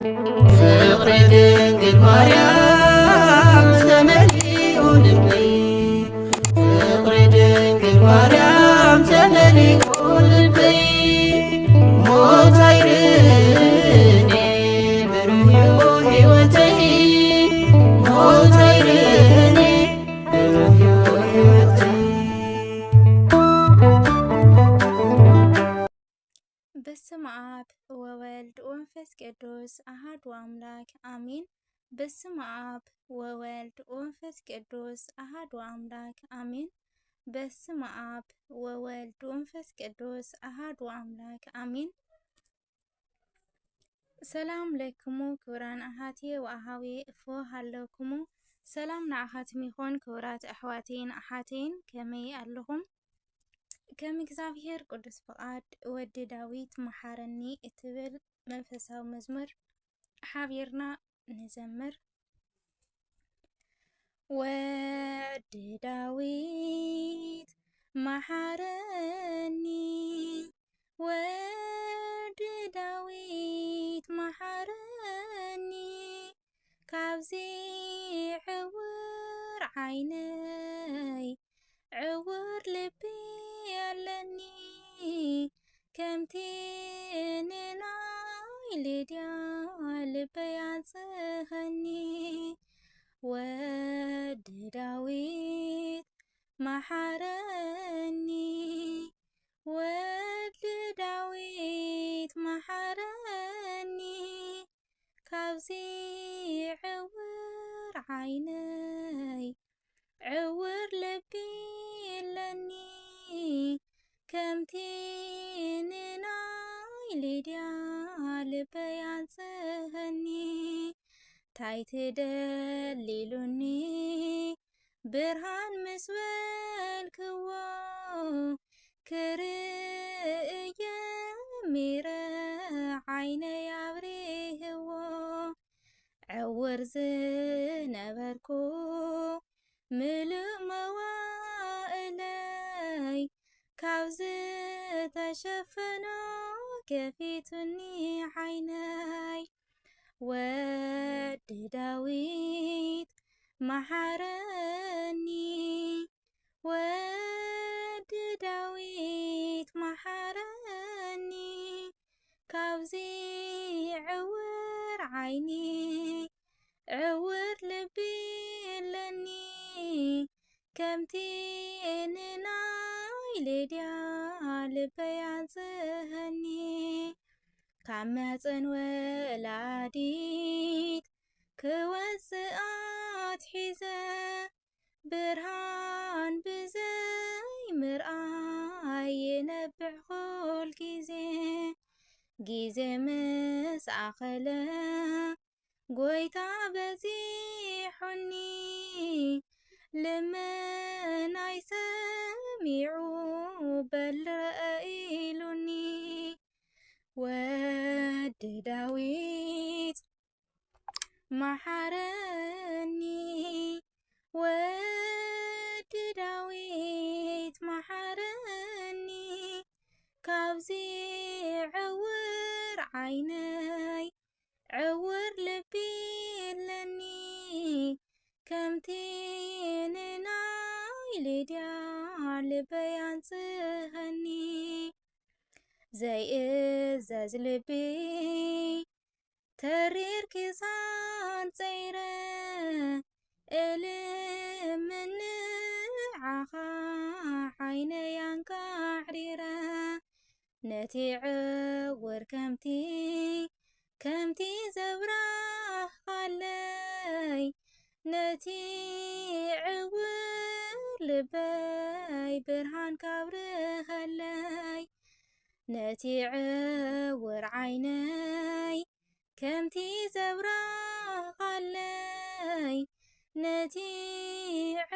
ፍቅሪ ድንግል ማርያም ተመሊኡ ልበይ ፍቅሪ ድንግል ማርያም ተመሊኡ ልበይ ሞት አይርኔ ብሩህ ሕይወተይ ሞት አይርኔ ብሩህ ሕይወተይ በስመ አብ ወወልድ ወመንፈስ ቅዱስ አሐዱ አምላክ አሜን። በስመ አብ ወወልድ ወመንፈስ ቅዱስ አሐዱ አምላክ አሜን። በስመ አብ ወወልድ ወመንፈስ ቅዱስ አሐዱ አምላክ አሜን። ሰላም ለክሙ ክቡራን ኣሓትየ ወኣሃውየ እፎ ሃለውክሙ ሰላም ንኣኻትም ይኹን ክቡራት ኣሕዋተይን ኣሓተይን ከመይ ኣለኹም? ከም እግዚአብሔር ቅዱስ ፍቃድ ወዲ ዳዊት መሓረኒ እትብል መንፈሳዊ መዝሙር ሓቢርና ንዘምር። ወዲ ዳዊት መሓረኒ ወዲ ዳዊት መሓረኒ ካብዚ ዕውር ዓይነይ ዕውር ልቢ ያለኒ ከምቲ ንናይ ልድያ ልበይ ኣጽኸኒ ወዲ ዳዊት መሓረኒ ወዲ ዳዊት መሓረኒ ካብዚ ዕውር ዓይነይ ዕውር ልቢ የለኒ ከምቲ ንናይ ልድያ ልበይ ኣጽኸኒ ታይ ትደሊሉኒ ብርሃን ምስ በልክዎ ክርእየ ሚረ ዓይነይ ኣብሪህዎ ዕውር ዝነበርኩ ምሉእ መዋእለይ ካብዚ ተሸፈኖ ከፊቱኒ ዓይነይ ወዲ ዳዊት መሓረኒ ወዲ ዳዊት መሓረኒ ካብዚ ዕውር ዓይኒ ዕውር ልቢ የለኒ ከምቲ ንናይ ልድያ ልበይ ኣጽኸኒ ካብ ማፀን ወላዲት ክወፅእ ኣትሒዘ ብርሃን ብዘይ ምርኣይ የነብዕ ኩል ጊዜ ምስ ኣኸለ ጎይታ በዚሑኒ ልመናይ ሰሚዑ በል ረአኢሉኒ ወዲ ዳዊት መሓረኒ ወዲ ዳዊት መሓረኒ ካብዚ ዕውር ዓይነይ ዕውር ልቢ የለኒ ከምቲ ንናይ ልድያ ልበይ ኣጽኸኒ ዘይእዘዝ ልቢ ተሪር ክሳን ፀይረ እልምንዓኻ ዓይነይ ኣንቃዕሪረ ነቲ ዕውር ከምቲ ዘብራህኻለይ ነቲ ዕውር ልበይ ብርሃን ካብርኸለይ ነቲ ዕውር ዓይነይ ከምቲ ዘብራህኻለይ ነቲ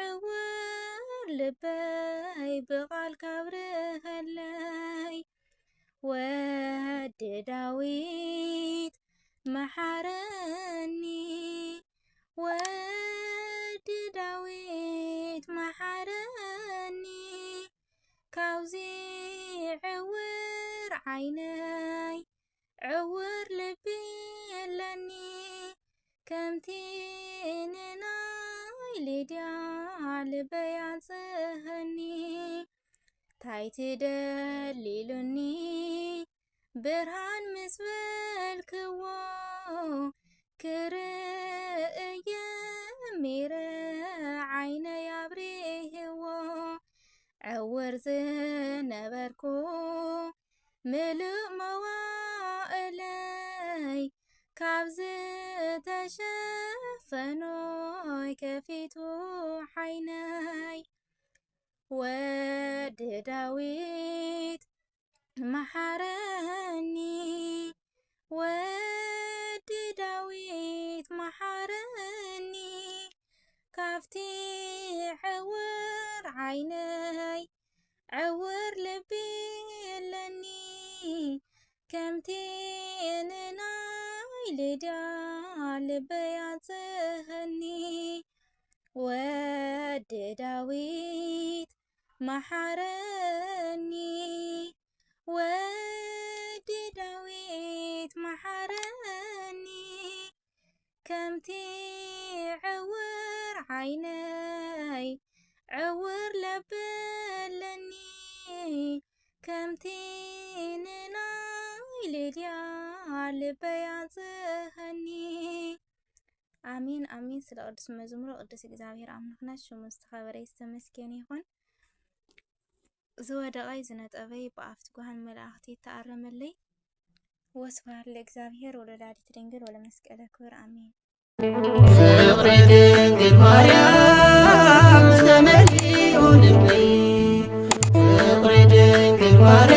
ዕውር ልበይ ብቓል ካብርኸለይ ወዲ ዳዊት መሓረኒ ወዲ ዳዊት መሓረኒ ካብዚ ዕውር ዓይነይ عور لبي لني كمتي نناي لديا لبيعزهني تايت دليلني برهان مسبل كوا كرأي ميرا عين يابريه عور زنبركو ملء موائلي كابز تشفنوي كفيتو حيناي ود داويت محرني ود داويت محرني كافتي عور عيني عور لبي لني كمتي نناي لديا لبيعزهني ود داويت محرني ود داويت محرني كمتي عور عيني عور لبلني كمتي نناي لديا لبيعزهني آمين آمين سلا قدس مزمور قدس እግዚአብሔር አምላክና ሽሙ ዝተኸበረ ይስተመስገን ይሁን ዝወደቀይ ዝነጠበይ በአፍት ጓሃን መላእክት ተአረመለይ ወስብሐት ለእግዚአብሔር ወለወላዲቱ ድንግል ወለመስቀለ ክብር አሜን ፍቅሬ ድንግል ማርያም ተመሊኡ ልበይ ፍቅሬ ድንግል ማርያም